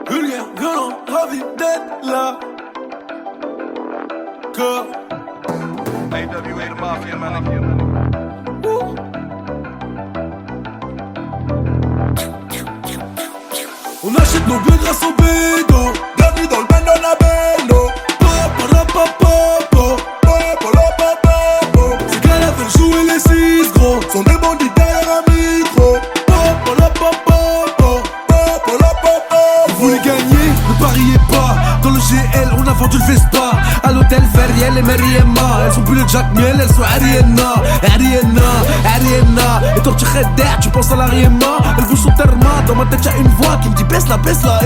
Vulgaire, violent, ravi d'être là. Corps. AWA the Mafia, man. On achète nos bœufs grâce au bédo. Bienvenue dans le bando na bendo. Ces gars-là veulent jouer les 6 gros. Sont des bandits derrière un micro. Vous voulez gagner, ne pariez pas. Dans le GL, on a vendu le Vespa. À l'hôtel Feriel et Mariema. Elles sont plus le Jack Miel, elles sont Ariana. Et toi tu d'air, tu penses à l'Ariema. Elles vous sont terma, dans ma tête y'a une voix qui me dit baisse la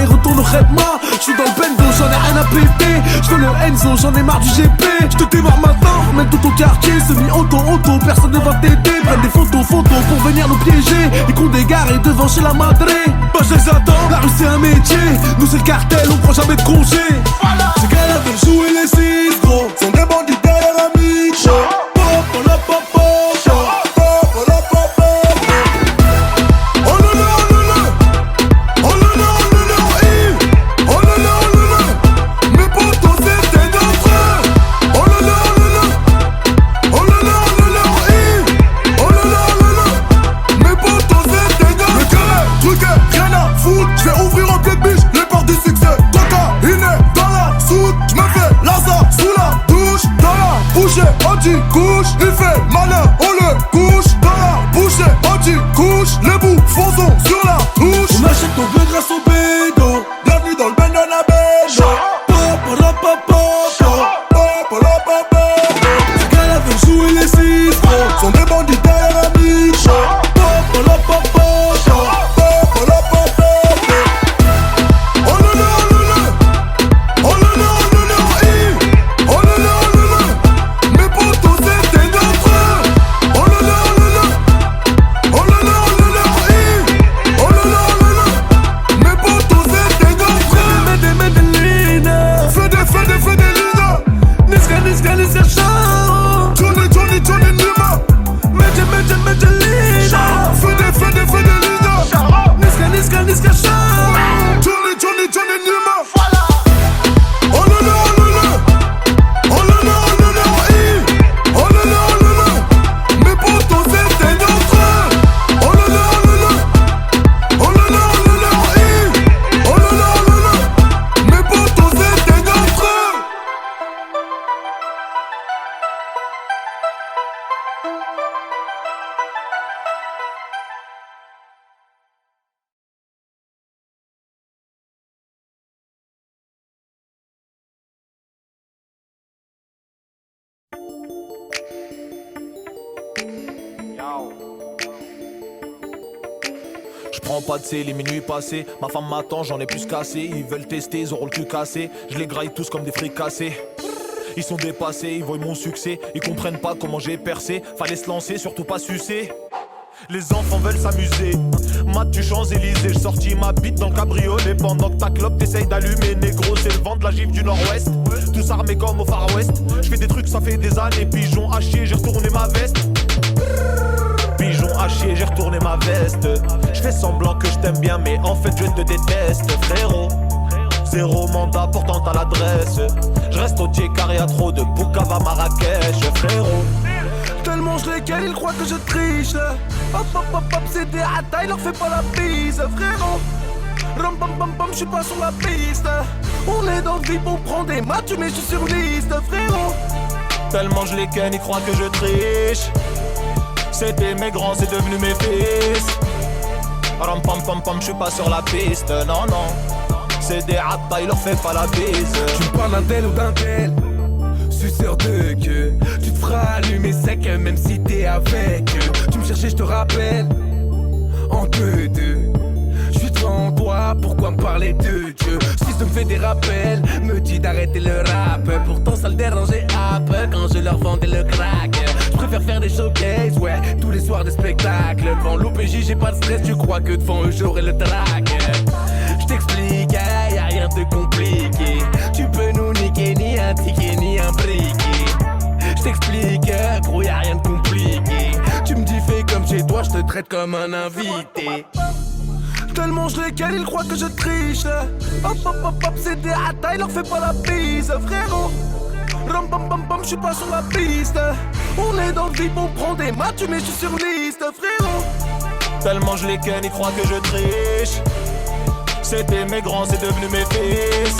et retourne au Khedma. J'suis dans le bendo, j'en ai rien à péter. J'veux le Enzo, j'en ai marre du GP. J'te démarre maintenant, même tout au quartier. Semi-auto, personne ne va t'aider. Prennent des photos pour venir nous piéger. Ils comptent des gares devant chez la madré. Bah je les attends, la rue c'est un métier. Nous c'est le cartel, on prend jamais de congé. Ces gars-là veulent jouer les 6 gros. Sont des bandits derrière un micro. Anti-couche, il fait malin, on le couche dans la bouche. Anti-couche, les bouffons sur la touche. On achète nos bœufs grâce au bédo. Bienvenue dans le bando na bendo. Ces gars-là veulent jouer les 6 gros. Sont des bandits derrière un micro. J'prends pas de C, les minuit passés. Ma femme m'attend, j'en ai plus cassé. Ils veulent tester, ils auront le cul cassé. Je les graille tous comme des fricassés. Ils sont dépassés, ils voient mon succès. Ils comprennent pas comment j'ai percé. Fallait se lancer, surtout pas sucer. Les enfants veulent s'amuser. Mat du Champs-Élysées, j'sortis ma bite dans le cabriolet. Pendant que ta clope t'essaye d'allumer. Négro, c'est le vent de la gifle du nord-ouest. Tous armés comme au Far West. J'fais des trucs, ça fait des années. Pigeon à chier, j'ai retourné ma veste. Pigeon à chier, j'ai retourné ma veste. J'fais semblant que je t'aime bien, mais en fait je te déteste, frérot. Zéro mandat, pourtant t'as l'adresse. J'reste au tiers carré à trop de Boukava Marrakech, frérot. Tellement je les gagne, ils croient que je triche. Hop hop hop hop, c'est des hata, il leur fait pas la bise, frérot. Ram pam pam pam, j'suis pas sur la piste. On est dans le vip, on prend des matchs, mais j'suis sur liste, frérot. Tellement je les ken, ils croient que je triche. C'était mes grands, c'est devenu mes fils. Ram pam pam pam, j'suis pas sur la piste, non non. C'est des hata, il leur fait pas la bise. Tu me parles d'un tel ou d'un tel, suceur de queue. Tu te feras allumer sec même si t'es danger, je te rappelle. En 2-2, je suis devant toi, pourquoi me parler de Dieu? Si me fait des rappels, me dit d'arrêter le rap. Pourtant ça le dérangeait un peu quand je leur vendais le crack. Je préfère faire des showcases, ouais, tous les soirs des spectacles. Devant l'OPJ j'ai pas de stress, tu crois que devant eux j'aurai le track? Je t'explique, y'a rien de compliqué. Tu peux nous niquer, ni un ticket, ni un briquet. Je t'explique, gros y'a rien de compliqué. Tu me dis fais comme chez toi, je te traite comme un invité. Tellement je les cale, ils croient que je triche. Hop hop hop hop, c'est des hata, il leur fait pas la bise, frérot. Ram pam pam pam, j'suis pas sur la piste. On est dans le vip, on prend des matchs, mais j'suis sur liste, frérot. Tellement je les ken, ils croient que je triche. C'était mes grands, c'est devenu mes fils.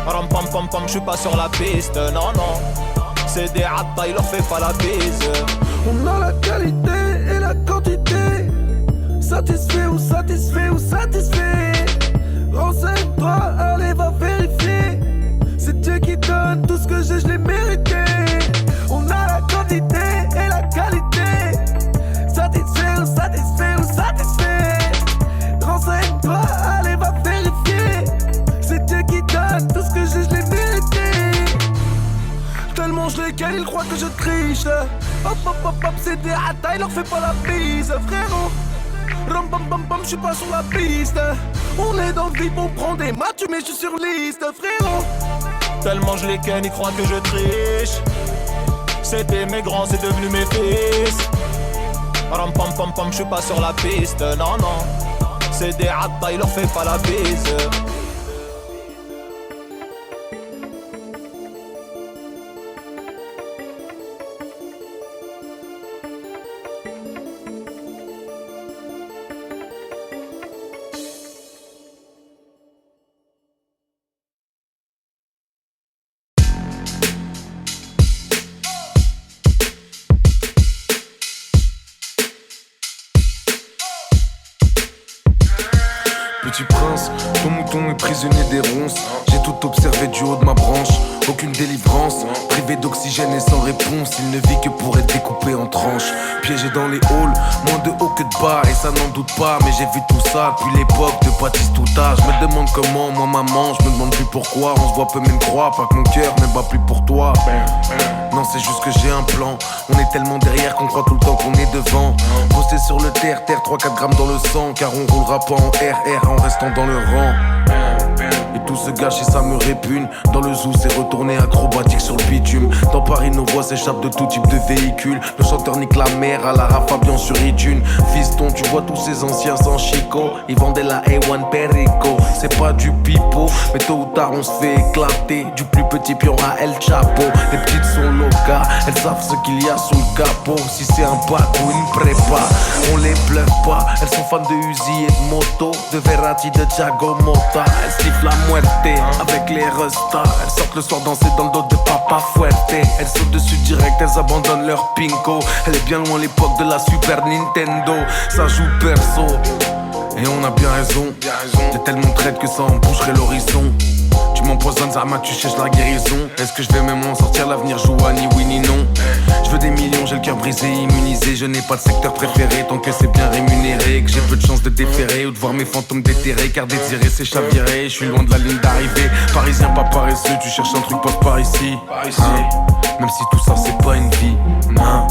Ram pam pam pam, j'suis pas sur la piste, non non. C'est des hata, il leur fait pas la bise. On a la qualité et la quantité. Satisfait ou satisfait ou satisfait. Renseigne-toi, allez va vérifier. C'est Dieu qui donne tout ce que j'ai, je l'ai mérité. On a la quantité et la qualité. Satisfait ou satisfait ou satisfait. Renseigne-toi, allez va vérifier. C'est Dieu qui donne tout ce que j'ai, je l'ai mérité. Tellement je les cale, ils croient que je triche. Hop hop hop hop, c'est des hata, il leur fait pas la bise, frérot. Ram pam pam pam, j'suis pas sur la piste. On est dans le vip, on prend des matchs, mais j'suis sur liste, frérot. Tellement je les ken, ils croient que je triche. C'était mes grands, c'est devenu mes fils. Ram pam pam pam, j'suis pas sur la piste, non non. C'est des hata, il leur fait pas la bise. Petit prince, ton mouton est prisonnier des ronces. J'ai tout observé du haut de ma branche. Aucune délivrance, privé d'oxygène et sans réponse. Il ne vit que pour être découpé en tranches. Piégé dans les halls, moins de haut que de bas. Et ça n'en doute pas, mais j'ai vu tout ça depuis l'époque de Baptiste Touta. Je me demande comment, moi maman, je me demande plus pourquoi. On se voit peu même croire, pas que mon cœur ne bat plus pour toi. Non, c'est juste que j'ai un plan. On est tellement derrière qu'on croit tout le temps qu'on est devant. Posté sur le terre, 3-4 grammes dans le sang. Car on roulera pas en RR en restant dans le rang. Et tout se gâche et ça me répugne. Dans le zoo c'est retourné acrobatique sur le bitume. Dans Paris nos voix s'échappent de tout type de véhicule. Le chanteur nique la mer à la Fabian sur iTunes. Fiston tu vois tous ces anciens sans chico. Ils vendaient la A1 Perico. C'est pas du pipeau, mais tôt ou tard on se fait éclater. Du plus petit pion à El Chapo. Les petites sont locales, elles savent ce qu'il y a sous le capot. Si c'est un pack ou une prépa, on les bluffe pas. Elles sont fans de Uzi et de moto, de Verratti, de Thiago Motta. Elles sifflent la muerte avec les restas. Elles sortent le soir danser dans le dos de Papa Fuerte. Elles sautent dessus direct, elles abandonnent leur pinko. Elle est bien loin l'époque de la Super Nintendo. Ça joue perso et on a bien raison. J'ai tellement traite que ça emboucherait l'horizon. Tu m'empoisonnes, Zama, tu cherches la guérison. Est-ce que je vais même en sortir? L'avenir joue à ni oui ni non. Je veux des millions, j'ai le cœur brisé, immunisé. Je n'ai pas de secteur préféré tant que c'est bien rémunéré. Que j'ai peu de chance de déférer ou de voir mes fantômes déterrés. Car désirer c'est chavirer, je suis loin de la ligne d'arrivée. Parisien pas paresseux, tu cherches un truc, passe par ici, hein? Même si tout ça c'est pas une vie, hein?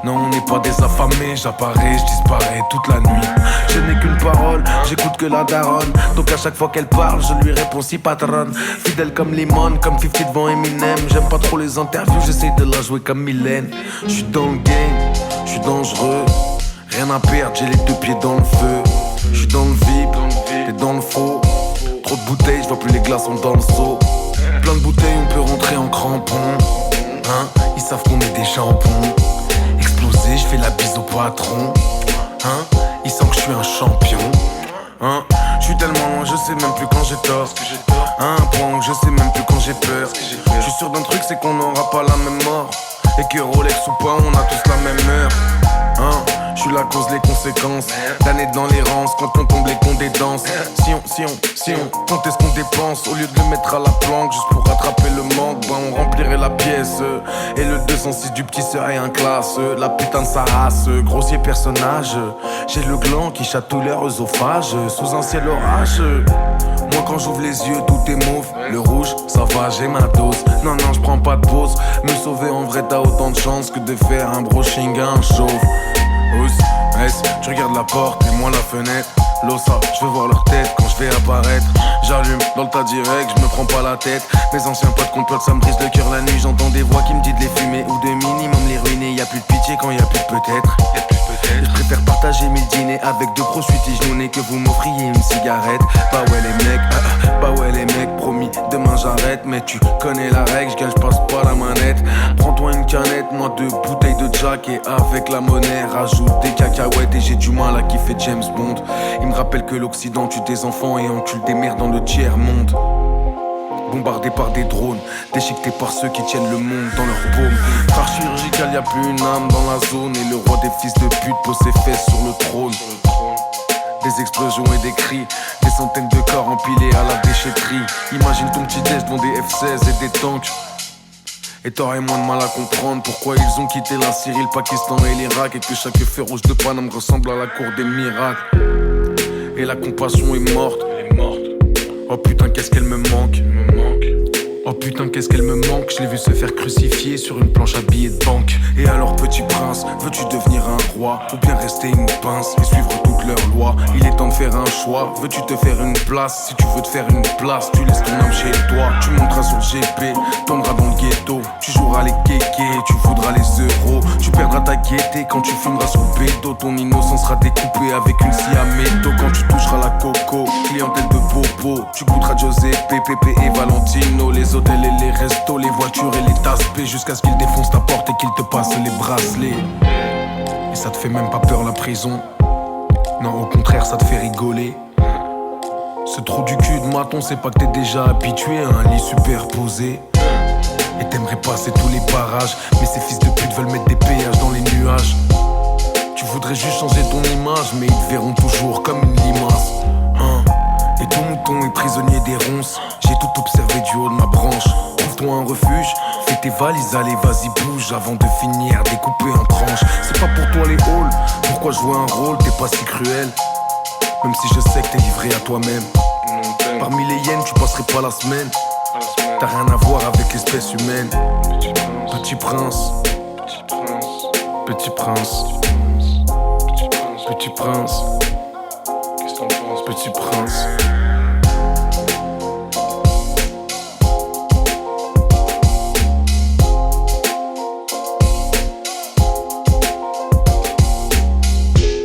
Non, on n'est pas des affamés, j'apparais, je disparais toute la nuit. Je n'ai qu'une parole, j'écoute que la daronne. Donc à chaque fois qu'elle parle, je lui réponds si patronne. Fidèle comme Limon, comme 50 devant Eminem. J'aime pas trop les interviews, j'essaie de la jouer comme Mylène. Je suis dans le game, je suis dangereux. Rien à perdre, j'ai les deux pieds dans le feu. Je suis dans le vip, t'es dans le faux. Trop de bouteilles, je vois plus les glaçons dans le seau. Plein de bouteilles, on peut rentrer en crampon, hein? Ils savent qu'on est des chambons. Explosé, je fais la bise au patron, hein? Ils sentent que je suis un champion, hein? Je suis tellement loin, je sais même plus quand j'ai tort. À un point où je sais même plus quand j'ai peur. Je suis sûr d'un truc, c'est qu'on n'aura pas la même mort. Et que Rolex ou pas, on a tous la même heure, hein? Je suis la cause, les conséquences d'années dans l'errance, quand on tombe les cons des danses. Si on comptait ce qu'on dépense, au lieu de le mettre à la planque juste pour rattraper le manque, ben on remplirait la pièce. Et le 206 du petit serait un classe. La putain de sa race, grossier personnage. J'ai le gland qui chatouille leur œsophage sous un ciel orage. Moi quand j'ouvre les yeux tout est mauve. Le rouge ça va, j'ai ma dose. Non je prends pas de pause. Me sauver en vrai t'as autant de chance que de faire un brushing à un chauve. Tu regardes la porte et moi la fenêtre. L'ossa, je veux voir leur tête quand je vais apparaître. J'allume dans le tas direct, je me prends pas la tête. Mes anciens potes complotent, ça me brise le cœur la nuit. J'entends des voix qui me disent de les fumer ou de minimum les ruiner. Y'a plus de pitié quand y'a plus de peut-être. Je préfère partager mes dîners avec deux gros suitis genounés que vous m'offriez une cigarette. Bah ouais les mecs, promis, demain j'arrête. Mais tu connais la règle, je passe pas la manette. Prends-toi une canette, moi deux bouteilles de Jack. Et avec la monnaie, rajoute des cacahuètes. Et j'ai du mal à kiffer James Bond. Il me rappelle que l'Occident tue des enfants et encule des mères dans le tiers-monde. Bombardé par des drones, déchiqueté par ceux qui tiennent le monde dans leur paume. Par chirurgical, y'a plus une âme dans la zone. Et le roi des fils de pute pose ses fesses sur le trône. Des explosions et des cris, des centaines de corps empilés à la déchetterie. Imagine ton petit déj devant des F-16 et des tanks. Et t'aurais moins de mal à comprendre pourquoi ils ont quitté la Syrie, le Pakistan et l'Irak. Et que chaque feu rouge de Paname ressemble à la cour des miracles. Et la compassion est morte. Oh putain qu'est-ce qu'elle me manque. Oh putain qu'est-ce qu'elle me manque. Je l'ai vu se faire crucifier sur une planche à billets de banque. Et alors petit prince, veux-tu devenir un roi ou bien rester une pince et suivre toutes leurs lois? Il est temps de faire un choix, veux-tu te faire une place? Si tu veux te faire une place, tu laisses ton âme chez toi. Tu monteras sur GP, tomberas dans le ghetto. Tu joueras les kékés, tu voudras les euros. Tu perdras ta gaieté quand tu fumeras sur le bédo. Ton innocence sera découpée avec une scie à métaux. Quand tu toucheras la coco, clientèle de bobo. Tu goûteras Giuseppe, Pépé et Valentino. Les hôtels et les restos, les voitures et les tasses P, jusqu'à ce qu'ils défoncent ta porte et qu'ils te passent les bracelets. Et ça te fait même pas peur la prison. Non au contraire ça te fait rigoler. Ce trou du cul de maton, c'est pas que t'es déjà habitué à un lit superposé. Et t'aimerais passer tous les parages, mais ces fils de pute veulent mettre des péages dans les nuages. Tu voudrais juste changer ton image, mais ils te verront toujours comme une limace. Et ton mouton est prisonnier des ronces. J'ai tout observé du haut de ma branche. Trouve-toi un refuge, fais tes valises, allez vas-y bouge. Avant de finir découpé en tranches. C'est pas pour toi les halls, pourquoi jouer un rôle? T'es pas si cruel, même si je sais que t'es livré à toi-même. Parmi les hyènes tu passerais pas la semaine. T'as rien à voir avec l'espèce humaine. Petit prince, petit prince, petit prince, qu'est-ce que t'en penses, petit prince?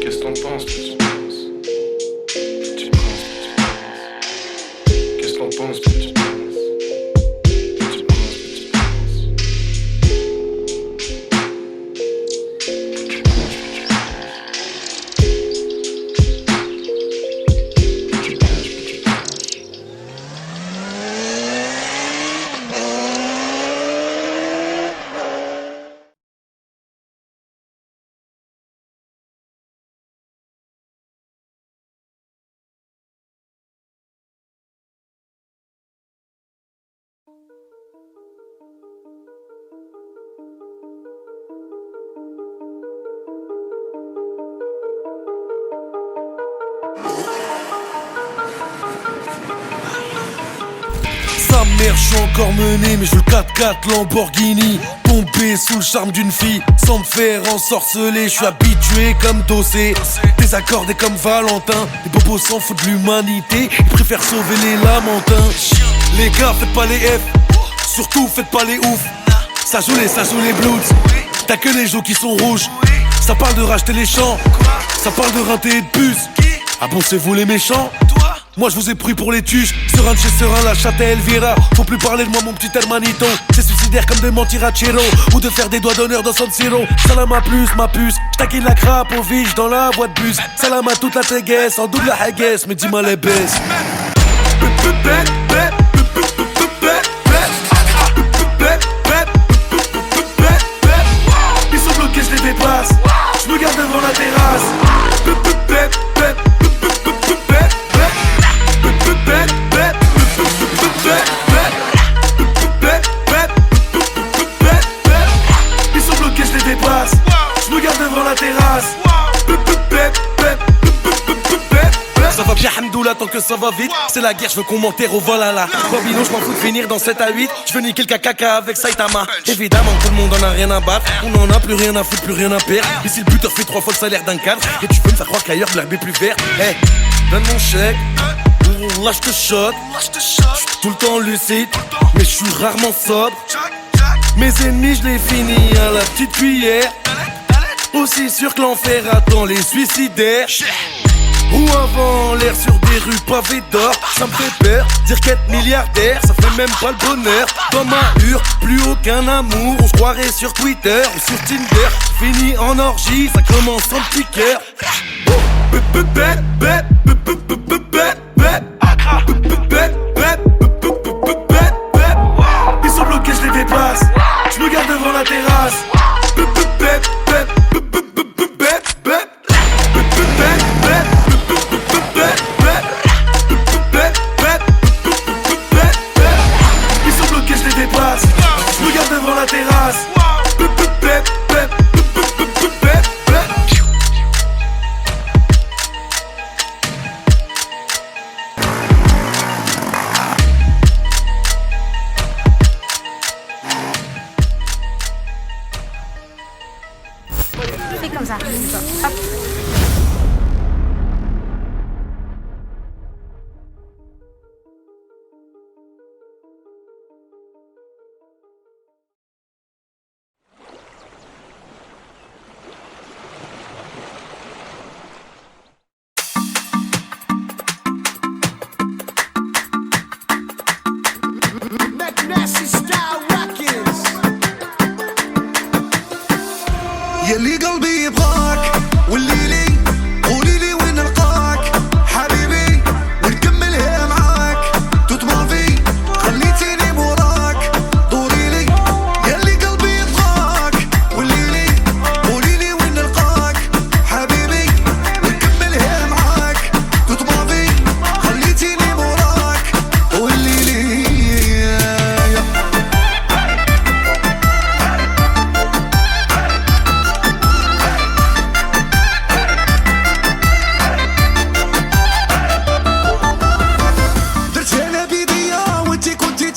Qu'est-ce que t'en penses, petit prince? Petit prince, qu'est-ce que t'en penses, petit prince? Sa mère, je suis encore mené, mais je veux le 4x4 Lamborghini. Tombé sous le charme d'une fille, sans me faire ensorceler. Je suis habitué comme Dossé, désaccordé comme Valentin. Les bobos s'en foutent de l'humanité, ils préfèrent sauver les lamentins. Les gars, faites pas les F, surtout faites pas les ouf. Ça joue les Bloods, t'as que les joues qui sont rouges. Ça parle de racheter les champs, ça parle de rinter et de puce. Ah bon, c'est vous les méchants? Moi je vous ai pris pour les tuches. Serein de chez Serein, la chatte à Elvira. Faut plus parler de moi mon petit hermanito. C'est suicidaire comme de mentir à Chiro ou de faire des doigts d'honneur dans San Siro. Salam à plus ma puce, j'taquine la crape au vige dans la voie de bus. Salam à toute la téguesse, en double la haguesse, mais dis-moi les baisses. Ils sont bloqués, je les dépasse. Je me garde devant la terrasse. la terrasse. Ça va bien Hamdoullah tant que ça va vite. C'est la guerre, je veux qu'on m'enterre au Valhalla. Babylon, je m'en fous de finir dans 7 à 8. Je veux niquer le caca avec Saitama. Évidemment tout le monde en a rien à battre. On en a plus rien à foutre, plus rien à perdre. Ici le buteur fait 3 fois le salaire d'un cadre. Et tu veux me faire croire qu'ailleurs l'herbe est plus verte. Hey, donne mon chèque. Là je te choque. J'suis tout le temps lucide, mais je suis rarement sobre. Mes ennemis je les finis à la petite cuillère. Aussi sûr que l'enfer attend les suicidaires. Ou avant l'air sur des rues pavées d'or. Ça me fait peur, dire qu'être milliardaire ça fait même pas le bonheur. Dans ma hure, plus aucun amour. On se croirait sur Twitter ou sur Tinder. Fini en orgie, ça commence en petit cœur. Ils sont bloqués, je les dépasse. Je me garde devant la terrasse. Ils sont bloqués, je les dépasse. Je me garde devant la terrasse. Fais comme ça. Hop. يلي قلبي يبغاك والليلي قوليلي وين نلقاك حبيبي ونكملها معاك توت ما في خليتيني موراك دوريلي يلي قلبي يبغاك والليلي قوليلي وين نلقاك حبيبي ونكملها معاك توت ما في خليتيني موراك والليلي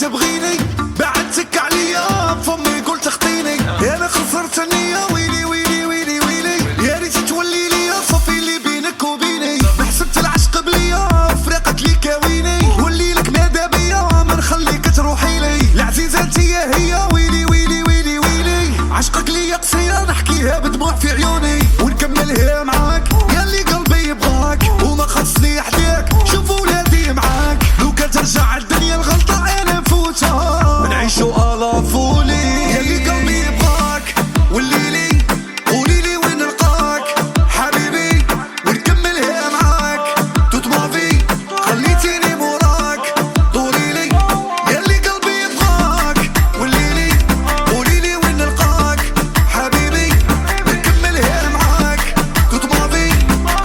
تبغيني بعدتك عليا بفمي قلت اخطيني انا خسرت النية ويلي ويلي ويلي ويلي يا ريت تولي لي صفي اللي بينك وبيني محسبت العشق بليا فرقك لي كاويني ولي لك ماذا بيا ما نخليك تروحي لي العزيزة انتي هي ويلي ويلي ويلي ويلي عشقك لي قصير نحكيها بدموع في عيوني ونكملها معاك ياللي قلبي يبغاك وما خصني حداك شوف ولادي معاك لو كان ترجع الدنيا الغلطة انا نعيشو ألافولي يلي قلبي يبغاك والليلي قوليلي وين نلقاك حبيبي ونكملها معاك توت ما في خليتيني موراك دوريلي يلي قلبي يبغاك والليلي قوليلي وين نلقاك حبيبي ونكملها معاك توت ما في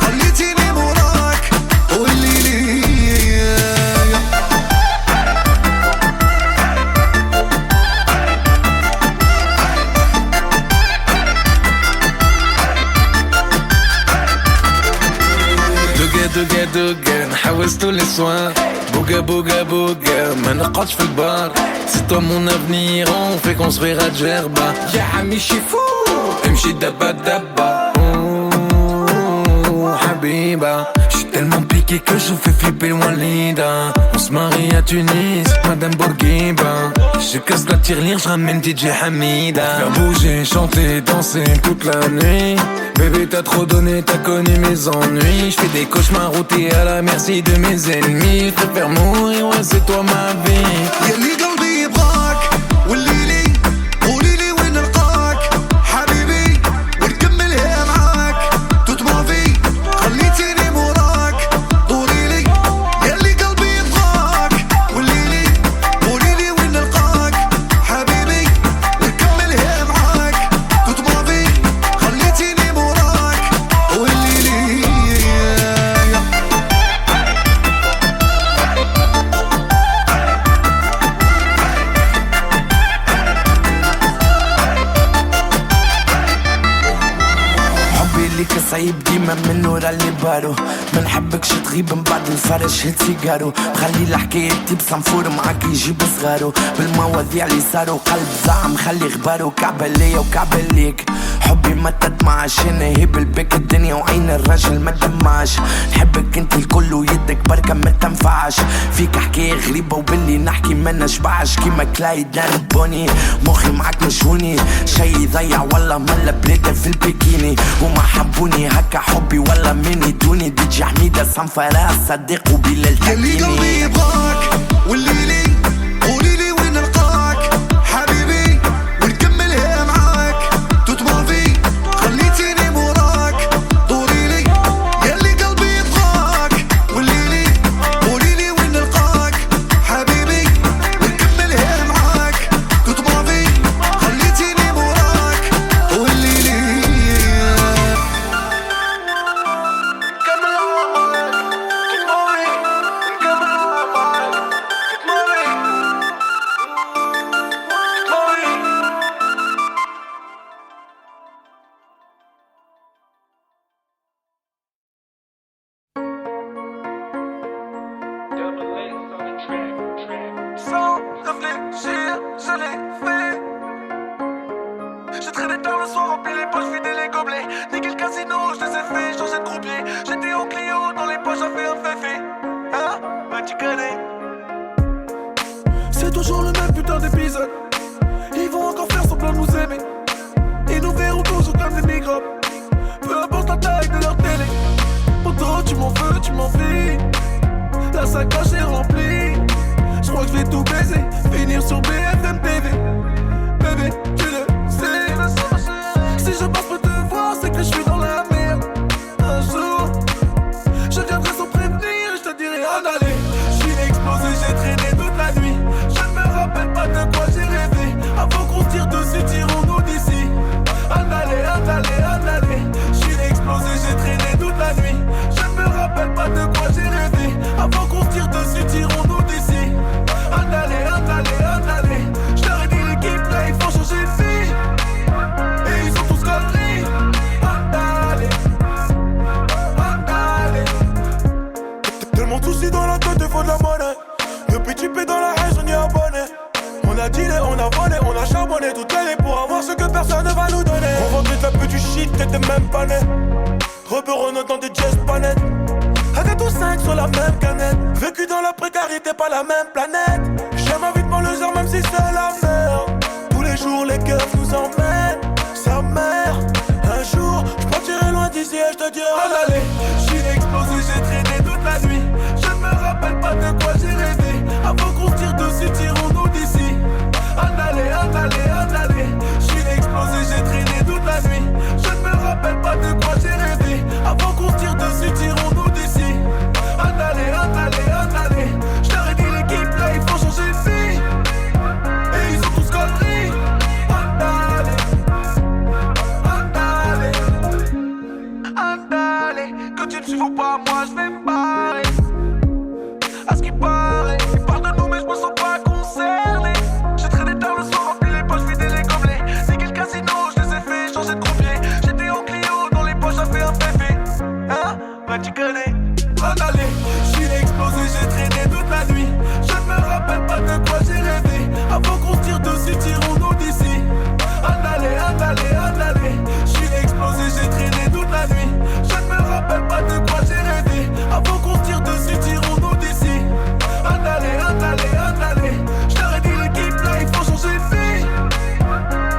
خليتيني موراك والليلي دوغا دوغا نحوس tous les soirs بوغا بوغا بوغا ما نقعدش في البار سي toi mon avenir on fait construire à Djerba يا عمي شي فو امشي دبا دبا حبيبة je suis tellement piqué que je fais flipper Walida on se marie à Tunis Madame Bourguiba je casse la tirelire je ramène DJ Hamida faire bouger chanter danser toute la nuit bébé t'as trop donné t'as connu mes ennuis je fais des cauchemars où t'es à la merci de mes ennemis je préfère mourir ouais c'est toi ma vie يلي قلبي يبغاك والليلي قوليلي وين نلقاك حبيبي ونكملها معاك توت ما في خليتيني موراك دوريلي يلي قلبي يبغاك والليلي قوليلي وين نلقاك حبيبي ونكملها معاك توت ما في خليتيني موراك والليلي لي كصعيب ديما من ورا اللي بارو ما نحبكش تغيب من بعد الفرش هات سيجارو خلي الحكاية بصنفور معاك يجيب صغارو بالمواضيع اللي صاروا قلب زعم خلي غبارو كعبة ليا وكعبة ليك حبي ما تدمعش انا هيب البيك الدنيا وعين الرجل ما دمعش نحبك انت الكل ويدك بركة ما تنفعش فيك حكاية غريبة وباللي نحكي ما نشبعش كيما كلايد نربوني مخي معاك مشهوني شي يضيع والله ملا بلادة في البيكيني وما حبوني هكا حبي ولا مني دوني دي جي حميدة صنفرة صديق وبلال تحكيني يلي قلبي يبغاك والليلي قوليلي وين نلقاك حبيبي ونكملها معاك توت مافي خليتيني موراك دوريلي يلي قلبي يبغاك والليلي قوليلي وين نلقاك حبيبي ونكملها معاك توت مافي خليتيني موراك والليلي Sans réfléchir, je l'ai fait. J'ai traîné tard le soir, rempli les poches, vidé les gobelets. Niqué le casino, je les ai fait changer de croupier. J'étais au Clio, dans les poches, j'avais un féfé. Hein? Bah tu connais. C'est toujours le même putain d'épisode. Ils vont encore faire semblant de nous aimer. Ils nous verront toujours comme des microbes. Peu importe la taille de leur télé. Pourtant tu m'en veux, tu m'envies. La sacoche est remplie. Je crois que je vais tout baiser. Finir sur BFM TV. Bébé, tu le sais. Si je passe pour te voir, c'est que je suis dans la merde. Un jour, je viendrai sans prévenir et je te dirai en aller. Je suis explosé, j'ai traîné toute la nuit. Je ne me rappelle pas de quoi j'ai rêvé. Avant qu'on tire dessus, tirons-nous d'ici. En aller, en aller, en aller. Je suis explosé, j'ai traîné toute la nuit. Je ne me rappelle pas de quoi j'ai rêvé. Avant qu'on tire dessus, tirons-nous d'ici. En aller, en aller, en aller. Je leur ai dit l'équipe là, il faut changer de vie. Et ils ont tous conneries. En aller, en aller. Tellement de soucis dans la tête, il faut de la monnaie. Depuis tu paies dans la haine, on y est abonné. On a dealé, on a volé, on a charbonné toute l'année pour avoir ce que personne ne va nous donner. On vendait de la pute du shit, t'étais même pas né. Reberonne dans des jazz panettes. Avec tous 5 sur la même canette. Vécu dans la précarité, pas la même planète. J'aime ma vie de banlieusard même si c'est la merde. Tous les jours les keufs nous emmènent. Sa mère, un jour, j'partirai loin d'ici et j'te dirai en aller. J'suis explosé, j'ai traîné toute la nuit. Je ne me rappelle pas de quoi j'ai rêvé. Avant qu'on tire dessus, tirons-nous d'ici. En aller, en aller, en aller. J'suis explosé, j'ai traîné toute la nuit. Je ne me rappelle pas de quoi j'ai rêvé. Avant qu'on tire dessus, tirons-nous d'ici. En aller, en aller, en aller. J'leur ai dit l'équipe là, il faut changer de vie. Et ils ont tous conneries. En aller, en aller, en aller. Que tu ne suives pas, moi je vais me barrer. À ce qui paraît, ils parlent de nous mais je me sens pas concerné. J'ai traîné tard le soir, rempli les poches, vidé les gobelets. Niqué le casino, je les ai fait changer de croupier. J'étais en Clio, dans les poches, j'avais un féfé. Hein? Bah tu connais. En aller, j'suis explosé, j'ai traîné toute la nuit. Je ne me rappelle pas de quoi j'ai rêvé. Avant qu'on tire dessus, tirons-nous d'ici. En aller, en aller, en aller. J'suis explosé, j'ai traîné toute la nuit. Je ne me rappelle pas de quoi j'ai rêvé. Avant qu'on tire dessus, tirons-nous d'ici. En aller, en aller, en aller. J'leur ai dit l'équipe là, il faut changer de vie.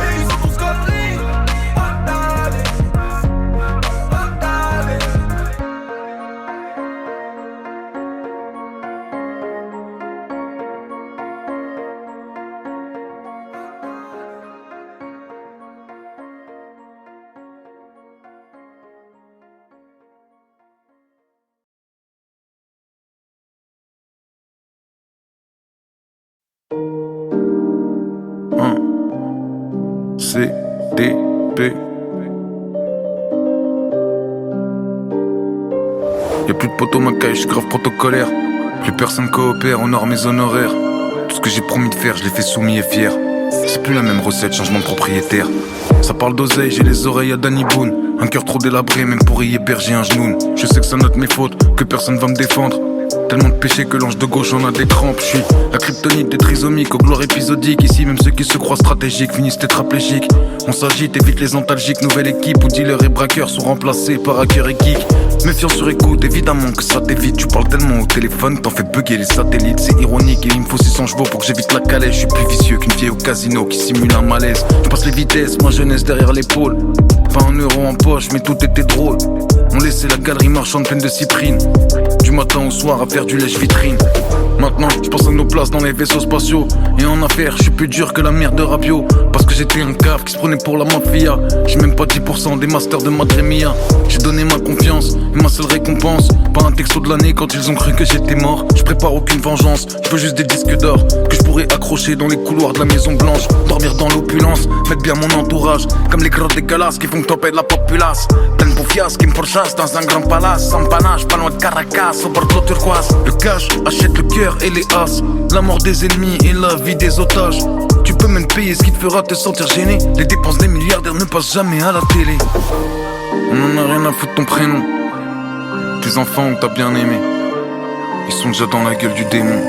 Et ils ont tous conneries. En aller, en aller. CDP. Y'a plus de poteaux ma caille, j'suis grave protocolaire. Plus personne coopère, honore mes honoraires. Tout ce que j'ai promis de faire, je l'ai fait soumis et fier. C'est plus la même recette, changement de propriétaire. Ça parle d'oseille, j'ai les oreilles à Danny Boone. Un cœur trop délabré, même pour y héberger un genou. Je sais que ça note mes fautes, que personne va me défendre. Tellement de péchés que l'ange de gauche en a des crampes. Je suis la kryptonite des trisomiques aux gloires épisodiques. Ici même ceux qui se croient stratégiques finissent tétraplégiques. On s'agite, évite les antalgiques. Nouvelle équipe où dealers et braqueurs sont remplacés par hackers et geeks. Méfiance sur écoute, évidemment que ça t'évite. Tu parles tellement au téléphone, t'en fais bugger les satellites. C'est ironique et il me faut 600 chevaux pour que j'évite la calèche. Je suis plus vicieux qu'une vieille au casino qui simule un malaise. Je passe les vitesses, ma jeunesse derrière l'épaule. Pas un euro en poche, mais tout était drôle. On laissait la galerie marchande pleine de cyprines. Du matin au soir à faire du lèche-vitrine. Maintenant, je pense à nos places dans les vaisseaux spatiaux. Et en affaires, je suis plus dur que la mère de Rabio. Parce que j'étais un cave qui se prenait pour la mafia. J'ai même pas 10% des masters de Madre Mia. J'ai donné ma confiance et ma seule récompense. Pas un texto de l'année quand ils ont cru que j'étais mort. Je prépare aucune vengeance, je veux juste des disques d'or que je pourrais accrocher dans les couloirs de la Maison Blanche. Dormir dans l'opulence, mettre bien mon entourage. Comme les gros dégueulasses qui font tomber de la populace. Plein de boufias qui me pourchassent dans un grand palace. Sans panache, pas loin de Caracas, au bord de l'eau turquoise. Le cash achète le cœur et les as. La mort des ennemis et la vie des otages. Tu peux même payer ce qui te fera te sentir gêné. Les dépenses des milliardaires ne passent jamais à la télé. On en a rien à foutre de ton prénom. Tes enfants que t'as bien aimé, ils sont déjà dans la gueule du démon.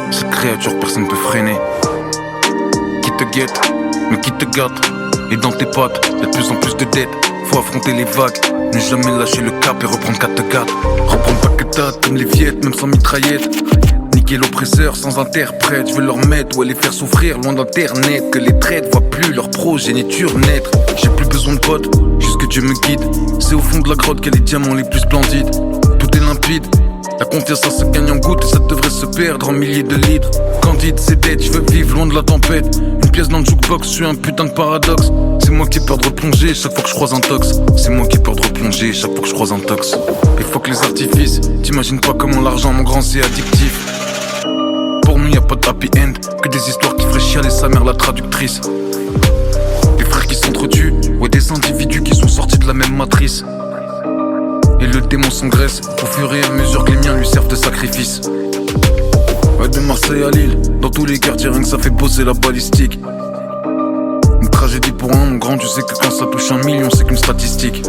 Cette créature personne peut freiner. Qui te guette, mais qui te gâte. Et dans tes pattes, y'a de plus en plus de dettes. Faut affronter les vagues, ne jamais lâcher le cap et reprendre 4 te 4. Reprendre pas que date comme les viettes, même sans mitraillette. Niquer l'oppresseur sans interprète. Je veux leur mettre ou les faire souffrir loin d'internet. Que les traites voient plus leur progéniture naître. J'ai plus besoin de potes, juste que Dieu me guide. C'est au fond de la grotte qu'il y a les diamants les plus splendides. Tout est limpide, la confiance ça se gagne en gouttes et ça devrait se perdre en milliers de litres. Candide, c'est dead, je veux vivre loin de la tempête. Une pièce dans le jukebox, je suis un putain de paradoxe. C'est moi qui ai peur de replonger chaque fois que je croise un tox. C'est moi qui ai peur de replonger chaque fois que je croise un tox. Il faut que les artifices, t'imagines pas comment l'argent mon grand c'est addictif. Pour nous y'a pas de happy end, que des histoires qui feraient chialer sa mère la traductrice. Des frères qui s'entretuent, ouais des individus qui sont sortis de la même matrice. Et le démon s'engraisse au fur et à mesure que les miens lui servent de sacrifice. Ouais, de Marseille à Lille, dans tous les quartiers rien que ça fait bosser la balistique. Une tragédie pour un, mon grand, tu sais que quand ça touche 1 million c'est qu'une statistique.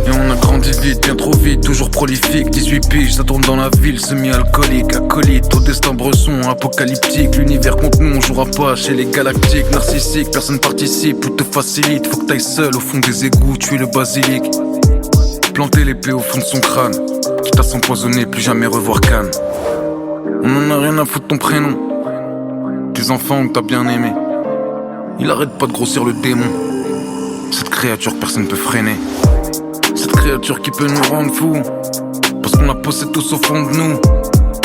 Et on a grandi vite, bien trop vite, toujours prolifique. 18 piges, ça tourne dans la ville, semi-alcoolique, acolyte, au destin bresson, apocalyptique. L'univers contre nous, on jouera pas chez les galactiques. Narcissique, personne participe, tout te facilite. Faut que t'ailles seul au fond des égouts, tuer le basilic. Planter l'épée au fond de son crâne, quitte à s'empoisonner, plus jamais revoir Cannes. On en a rien à foutre de ton prénom. Tes enfants que t'as bien aimé, il arrête pas de grossir le démon. Cette créature personne peut freiner. Cette créature qui peut nous rendre fous, parce qu'on la possède tous au fond de nous.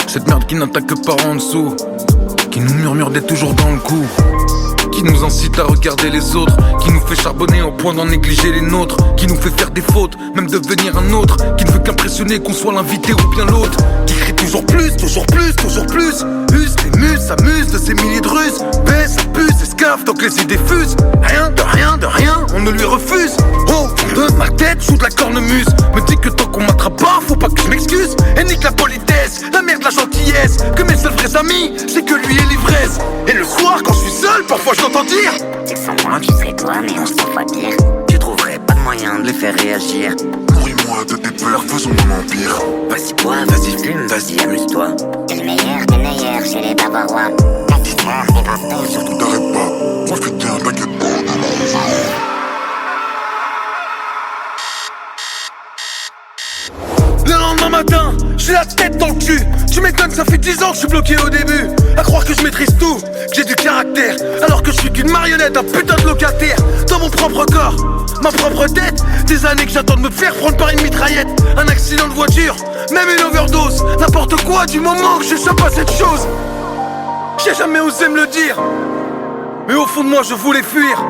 Cette merde qui n'attaque que par en dessous, qui nous murmure d'être toujours dans le coup, qui nous incite à regarder les autres, qui nous fait charbonner au point d'en négliger les nôtres, qui nous fait faire des fautes, même devenir un autre, qui ne veut qu'impressionner qu'on soit l'invité ou bien l'autre, qui crie toujours plus, toujours plus, toujours plus. Use les muses, s'amuse de ces milliers de ruses, baisse la puce, escave tant que les idées fusent. Rien, de rien, on ne lui refuse. Oh, de ma tête, joue de la cornemuse. Me dit que tant qu'on m'attrape pas, faut pas que je m'excuse. Et nique la politesse, la merde, la gentillesse. Que mes seuls vrais amis, c'est que lui et l'ivresse. Et le soir, quand je suis seul, parfois je l'entends dire: c'est sans moi, tu serais toi, mais 11 fois pire. Tu trouverais pas de moyen de les faire réagir. Nourris-moi de tes peurs, faisons mon empire. Vas-y bois, vas-y fume, vas-y amuse-toi. T'es le meilleur des meilleurs chez les Bavarois. Vas-y fort, dépense-toi. Surtout t'arrêtes pas, profite bien, t'inquiète pas. Le lendemain matin, j'ai la tête dans le cul. Tu m'étonnes, ça fait 10 ans que je suis bloqué au début. À croire que je maîtrise tout, que j'ai du caractère, alors que je suis qu'une marionnette, un putain de locataire. Dans mon propre corps, ma propre tête. Des années que j'attends de me faire prendre par une mitraillette. Un accident de voiture, même une overdose. N'importe quoi du moment que j'échappe à cette chose. J'ai jamais osé me le dire, mais au fond de moi je voulais fuir.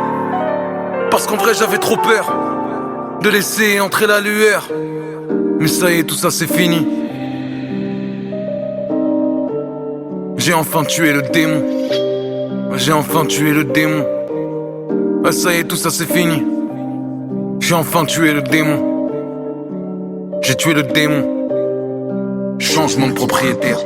Parce qu'en vrai j'avais trop peur de laisser entrer la lueur. Mais ça y est, tout ça c'est fini. J'ai enfin tué le démon. J'ai enfin tué le démon. Ah ça y est, tout ça c'est fini. J'ai enfin tué le démon. J'ai tué le démon. Changement de propriétaire.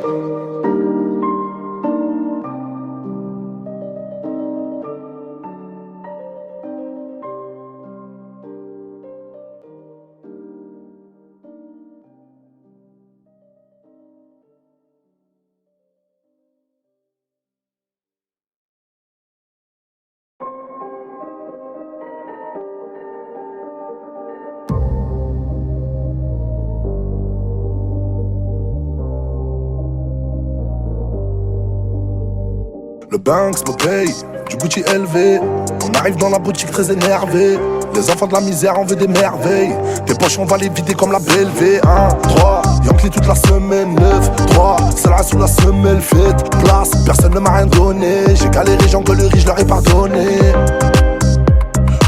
Le Banks me paye, du Gucci élevé. On arrive dans la boutique très énervé. Les enfants de la misère, on veut des merveilles. Tes poches, on va les vider comme la BLV. 1, 3, Yankee toute la semaine. 9, 3, celle-là sous la semelle. Fête, place, personne ne m'a rien donné. J'ai galéré, j'engueulerie, je leur ai pardonné.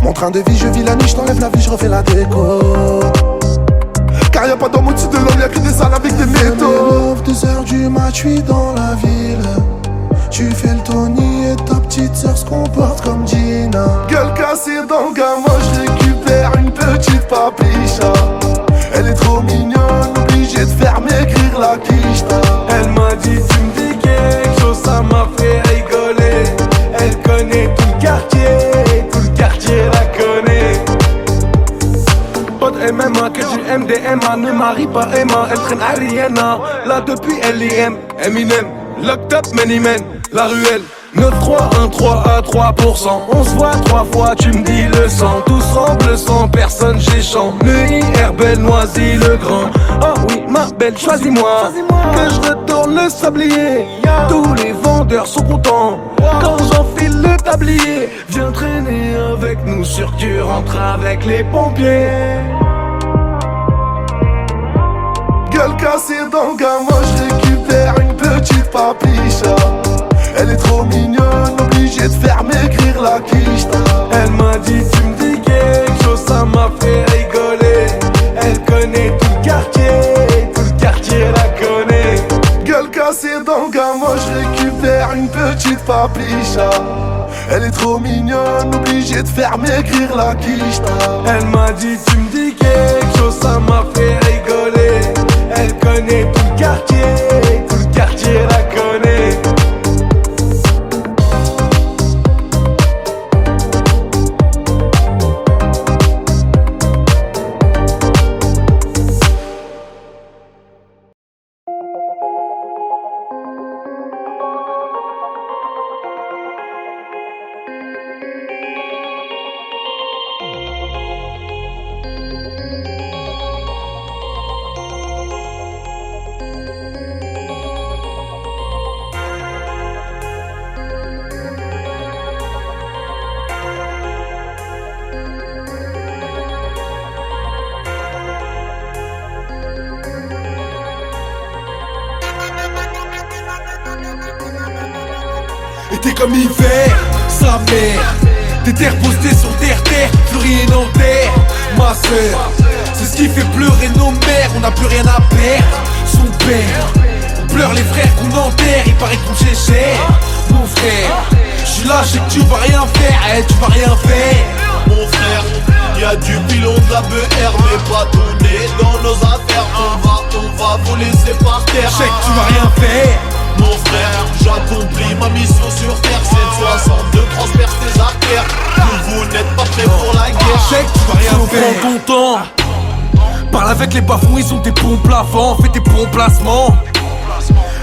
Mon train de vie, je vis la nuit, je t'enlève la vie, je refais la déco. Car y'a pas d'homme au-dessus de l'homme, y'a que des salles avec des métaux. 2h du mat, j'suis dans la ville. Tu fais le Tony et ta petite sœur se comporte comme Gina. Gueule cassée dans le gamin, je récupère une petite papicha. Elle est trop mignonne, obligée de faire maigrir la quicheta. Elle m'a dit tu me dis quelque chose, ça m'a fait rigoler. Elle connaît tout le quartier la connaît. Pas de MMA, que du MDMA, ne marie pas Emma. Elle traîne Ariana, là depuis LIM. Eminem, locked up many men, la ruelle 9-3-1-3 à 3%. On se voit 3 fois, tu me dis le sang. Tous semblent sans personne, j'échante. Neuilly, Herbel, Noisy, le Grand. Oh oui, ma belle, choisis-moi. Que je retourne le sablier. Tous les vendeurs sont contents quand j'enfile le tablier. Viens traîner avec nous, sûr que tu rentres avec les pompiers. Gueule cassée dans le gamin, je récupère une petite papicha. Elle est trop mignonne, obligée de faire maigrir la quicheta. Elle m'a dit tu me dis quelque chose, ça m'a fait rigoler. Elle connaît tout le quartier la connaît. Gueule cassée dans le gamin, je récupère une petite papicha. Elle est trop mignonne, obligée de faire maigrir la quicheta. Elle m'a dit tu me dis quelque chose, ça m'a fait rigoler. Elle connaît tout le quartier la connaît. Été comme hiver, sa mère. Des terres postées sur terre, plus rien en terre. Ma sœur, c'est ce qui fait pleurer nos mères. On n'a plus rien à perdre, son père. On pleure les frères qu'on enterre, il paraît qu'on chez cher. Mon frère, j'suis là, j'sais que tu vas rien faire, tu vas rien faire. Mon frère, y'a du pilon de la BR, mais pas donné dans nos affaires. On va vous laisser par terre. J'sais que tu vas rien faire. Mon frère, j'accomplis ma mission sur terre. 762 transperce tes artères. Vous n'êtes pas prêts pour la guerre. J'sais que tu vas rien faire. Prends ton temps. Parle avec les bas-fonds, ils ont des pompes lavants. Fais tes bons placements.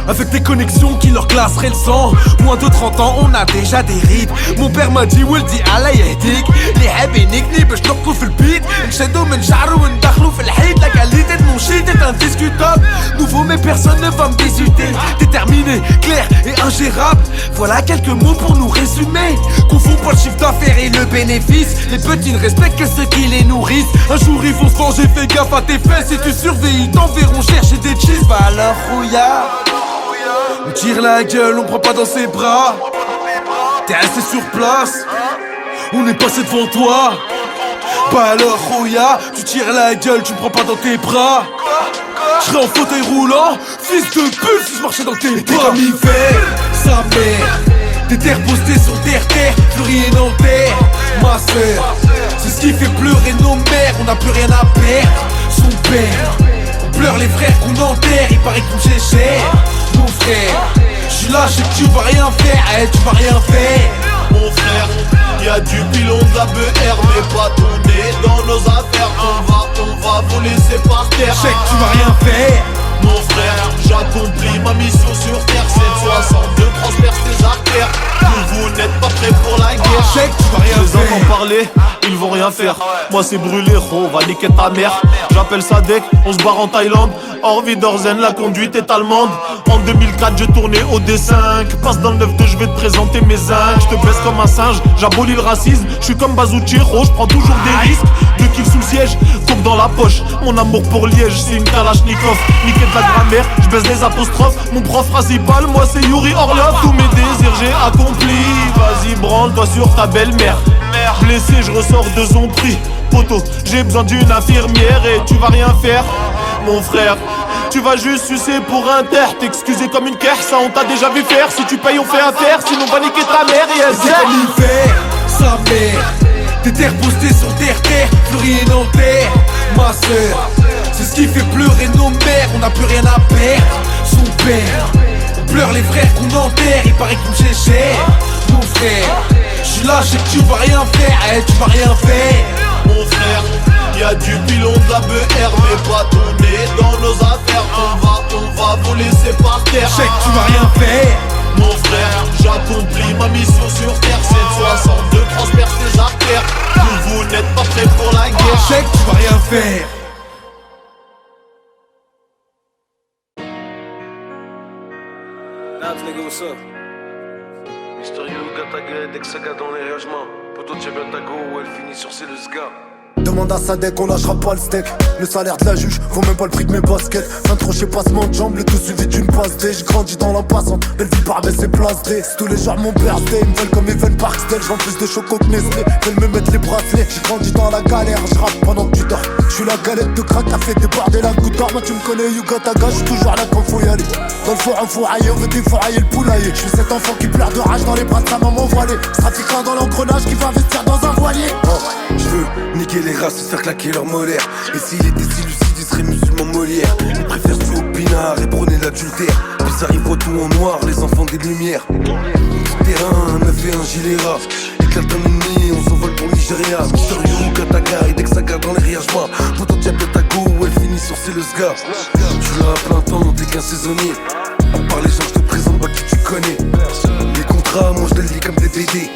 Avec des connexions qui leur glaceraient le sang. Moins de 30 ans, on a déjà des rides. Mon père m'a dit ولدي الله يهديك اللي حاب ينيكني باش نبقوا في البيت نشدو من شعره وندخلو في الحيط. La qualité de mon shit est indiscutable. Nouveau mais personne ne va me désuter. Déterminé, clair et ingérable. Voilà quelques mots pour nous résumer. Confond pas le chiffre d'affaires et le bénéfice. Les petits ne respectent que ceux qui les nourrissent. Un jour ils vont se venger, fais gaffe à tes fesses. Si tu surveilles, ils t'enverront chercher des cheese. Bah alors rouillard, on tire la gueule, on prend pas dans ses bras. T'es resté sur place, on est passé devant toi. Bah alors Roya, tu tires la gueule, tu me prends pas dans tes bras. J'serais en fauteuil roulant, fils de pute si je marchais dans tes bras. T'es comme hiver, sa mère. Des terres postées sur terre, plus rien en terre. Ma sœur, c'est ce qui fait pleurer nos mères. On n'a plus rien à perdre, son père. On pleure les frères qu'on enterre, il paraît qu'on chez cher. Mon frère, j'suis là, j'sais que tu vas rien faire, tu vas rien faire. Mon frère, y'a du pilon de la BR, mais pas donné dans nos affaires. On va vous laisser par terre. J'sais que tu vas rien faire. Mon frère, j'accomplis ma mission sur terre. 762 transperce tes artères. Vous n'êtes pas prêts pour la guerre. Check, tu vas rien Je les faire. entends parler, ils vont rien faire. Moi c'est brûlé, gros, va niquer ta mère. J'appelle Sadek, on se barre en Thaïlande. Hors Vidorzen, la conduite est allemande. En 2004, je tournais au D5. Passe dans le 9-2, je vais te présenter mes zincs. Je te baisse comme un singe, j'abolis le racisme. Je suis comme Bazouchi, je prends toujours des risques. 2 kills sous le siège, coke dans la poche. Mon amour pour Liège, c'est une Kalachnikov. Niquer de la grammaire, je baisse les apostrophes. Mon prof principal, moi c'est Yuri Orlov. Tous mes désirs j'ai accompli. Vas-y branle-toi sur ta belle-mère. Blessé, je ressors de son prix. Poto, j'ai besoin d'une infirmière. Et tu vas rien faire, mon frère. Tu vas juste sucer pour un terre. T'excuser comme une caire, ça on t'a déjà vu faire. Si tu payes on fait affaire, sinon va niquer ta mère. Yes, C'est comme l'hiver, sa mère. Des terres postées sur terre, plus rien en terre. Ma sœur, c'est ce qui fait pleurer nos mères. On n'a plus rien à perdre, son père. On pleure les frères qu'on enterre, il paraît qu'on me cher. Mon frère, je suis là, je sais que tu vas rien faire, tu vas rien faire. Mon frère, y'a du pilon de la BR, mais pas ton nez dans nos affaires. On va vous laisser par terre. Je sais que tu vas rien faire. Mon frère, j'accomplis ma mission sur terre. 762 transperce tes artères. Vous n'êtes pas prêts pour la guerre. Je sais que tu vas rien faire. Nabs, nigga, what's up? Mystérieux, Gataga, dès que ça gars dans les réagements. Poto, tiens bien ta go, où elle finit sur ses le sgars. Demande à Sadek, on lâchera pas le steak. Le salaire de la juge, vaut même pas le prix de mes baskets. 20 trochés, passement de jambes, le tout suivi d'une passe D. J'grandis dans la passante, belle vie par baisse et place D. C'est tous les jours mon birthday, ils me veulent comme Evan Parksdale. J'vends plus de choco que Nestlé, veulent me mettre les bracelets. J'ai grandi dans la galère, j'rappe pendant que tu dors. J'suis la galette de crack, a fait déborder la goutte d'or. Moi tu me connais, Yuga Taga, j'suis toujours là quand faut y aller. Dans le four, on fourraille, on veut défourailler le poulailler. J'suis cet enfant qui pleure de rage dans les bras de sa maman voilée. Trafiquant dans l'engrenage qui va investir dans un voilier. Je veux niquer les races, se faire claquer leur molaire. Et s'il était si lucide, il serait musulman Molière. Ils préfèrent jouer au pinard et prôner l'adultère. Puis ça arrive tout en noir, les enfants des lumières. Terrain, un œuf et un gilet ras. Éclate un ennemi, on s'envole pour Nigeria. Mystérieux, Kataga, et dès que ça garde dans les riages bas. Poto, tiens bien ta go, où elle finit sur ses le sgars. Tu l'as à plein temps, t'es qu'un saisonnier. À part les gens, je te présente pas qui tu connais. Les contrats, moi je les lis comme des BD.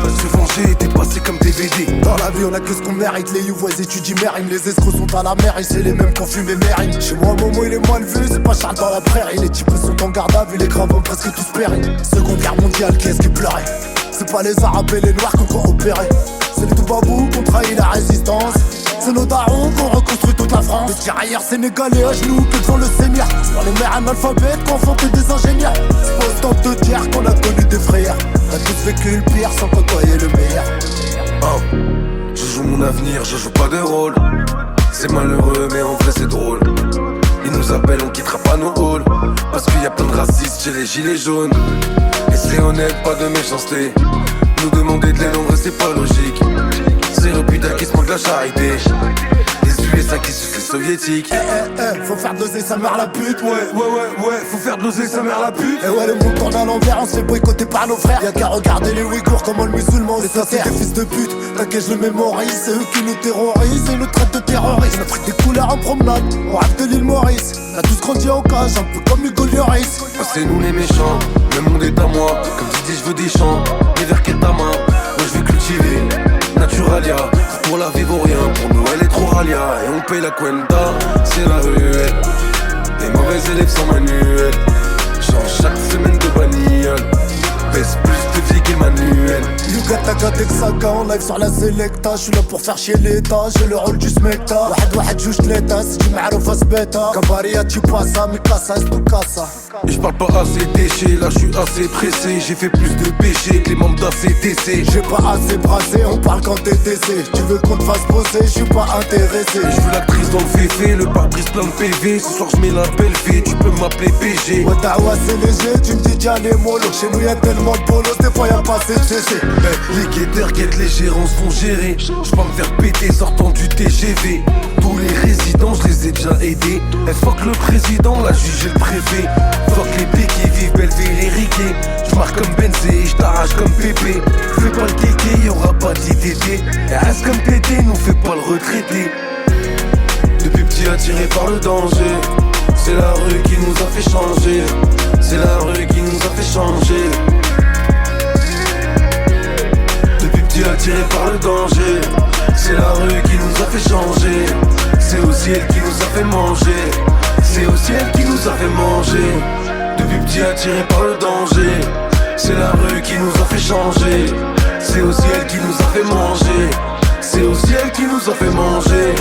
Se venger, t'es passé comme DVD. Dans la vie on a que ce qu'on mérite. Les youvois étudient mérime. Les escrocs sont à la mer et c'est les mêmes qu'on fume et mérime. Chez moi Momo il est mal vu, c'est pas Charles dans la prairie. Les types sont en garde à vue, les gravons presque tous péris. Seconde guerre mondiale, qu'est-ce qui pleurait? C'est pas les arabes et les noirs qu'on coopéré. C'est le tout babou qu'on trahit la résistance. C'est nos darons qu'on reconstruit toute la France. Les tirailleurs sénégalais à genoux que devant le Seigneur. Sur les mères analphabètes qu'on enfanté des ingénieurs. C'est pas autant de guerre qu'on a connu des frayeurs. On a tous vécu le pire sans côtoyer le meilleur. Je joue mon avenir, je joue pas de rôle. C'est malheureux mais en vrai c'est drôle. Ils nous appellent, on quittera pas nos halls. Parce qu'il y a plein de racistes chez les gilets jaunes. Et c'est honnête, pas de méchanceté. Nous demander de l'aide en vrai c'est pas logique. C'est le putain qui se manque la charité. Les USA qui sucent les soviétiques. Faut faire doser sa mère la pute. Ouais, faut faire de l'oser sa mère la pute. Et ouais, le monde tourne à l'envers, on se fait boycotter par nos frères. Y'a qu'à regarder les Ouïghours, comment le musulman les c'est des fils de pute. T'inquiète, je le mémorise, c'est eux qui nous terrorisent et nous traitent de terroristes. On a pris des couleurs en promenade, on rêve de l'île Maurice. On a tous grandi en cage, un peu comme Hugo Lloris. C'est nous les méchants, le monde est à moi. Comme tu dis, je veux des champs, mais vers quelle ta main? Moi je vais cultiver Naturalia. Pour la vie vaut rien, pour nous elle est trop ralia. Et on paye la cuenta, c'est la ruelle. Les mauvais élèves sont manuels. Change chaque semaine de bagnole. Pèse plus de vie qu'Emmanuel. Yuga Taga dès que ça en live sur la Selecta. J'suis là pour faire chier l'état, j'ai le rôle du smecta. واحد جوج تلاتة سيدي معروف اسبيتا كباريا tu passa, mi casa es tu casa. Et je parle pas assez déché, là je suis assez pressé. J'ai fait plus de péchés que les membres d'ACDC. J'ai pas assez brassé, on parle quand t'es décès. Tu veux qu'on te fasse poser, je suis pas intéressé. Je veux l'actrice dans le féfé, le pare-brise plein de PV. Ce soir je mets la belle fée, tu peux m'appeler PG. Ouais Tawa c'est léger, tu me dis déjà les mollos. Chez nous y'a tellement de bolos, des fois y'a pas assez de CC. Les guetteurs guettent, les gérants se font gérer. Je vais me faire péter sortant du TGV. Tous les résidents, je les ai déjà aidés. Eh fuck le président, la juge et le préfet. Fuck les béquilles, vive Belleville et Riquet. J'marque comme Benzé et j't'arrache comme Pépé. Fais pas le kéké, y'aura pas d'ITT. Et reste comme Pété, nous fais pas le retraité. Depuis petit attiré par le danger. C'est la rue qui nous a fait changer. C'est la rue qui nous a fait changer. petit attiré par le danger. C'est la rue qui nous a fait changer. C'est aussi elle qui nous a fait manger. C'est aussi elle qui nous a fait manger. Depuis petit attiré par le danger. C'est la rue qui nous a fait changer. C'est aussi elle qui nous a fait manger. C'est aussi elle qui nous a fait manger.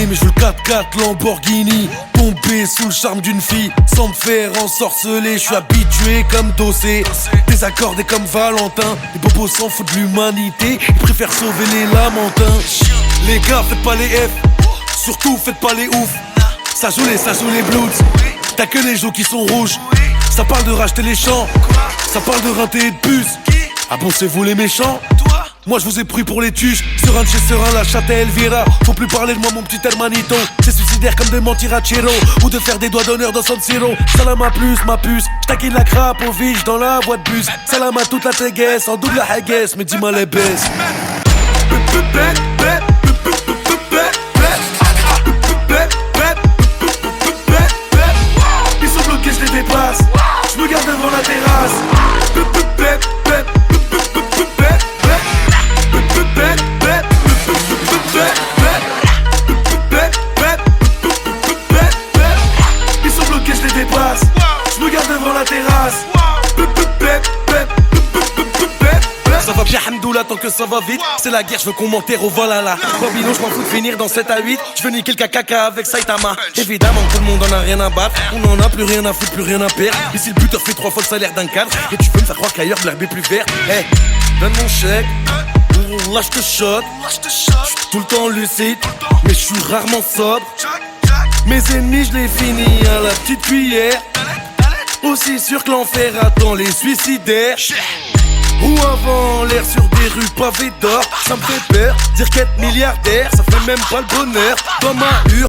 Mais je veux le 4x4 Lamborghini. Tomber sous le charme d'une fille sans me faire ensorceler. Je suis habitué comme Dossé, désaccordé comme Valentin. Les bobos s'en foutent de l'humanité, ils préfèrent sauver les lamentins. Les gars, faites pas les F, surtout faites pas les ouf. Ça joue les Bloods. T'as que les joues qui sont rouges. Ça parle de racheter les champs, ça parle de rinter et de puce. Ah bon, c'est vous les méchants? Moi je vous ai pris pour les tuches. Serein de chez Serein, la chatte à Elvira. Faut plus parler de moi mon petit hermanito. C'est suicidaire comme de mentir à Chiro ou de faire des doigts d'honneur dans San Siro. Salam à plus ma puce, j'taquine la crape au vige dans la boîte de bus. Salam à toute la téguesse, en double la haguesse. Mais dis-moi les baisses. Ils sont bloqués, je les dépasse. Je me garde devant la terrasse. Ils sont bloqués, je les dépasse. Je me garde devant la terrasse. Ça va bien, Hamdoullah, tant que ça va vite. C'est la guerre, je veux qu'on m'enterre au Valhalla. Babylon, je m'en fous de finir dans 7 à 8. Je veux niquer le caca avec Saitama. Évidemment, tout le monde en a rien à battre. On en a plus rien à foutre, plus rien à perdre. Ici, le buteur fait 3 fois le salaire d'un cadre. Et tu peux me faire croire qu'ailleurs, l'herbe est plus verte. Hey, donne mon chèque. Là, je te shot. J'suis tout le temps lucide, mais je suis rarement sobre. Mes ennemis, je les finis à la petite cuillère. Aussi sûr que l'enfer attend les suicidaires. Ou avant l'air sur des rues pavées d'or. Ça me fait peur, dire qu'être milliardaire, ça fait même pas le bonheur. Dans ma hure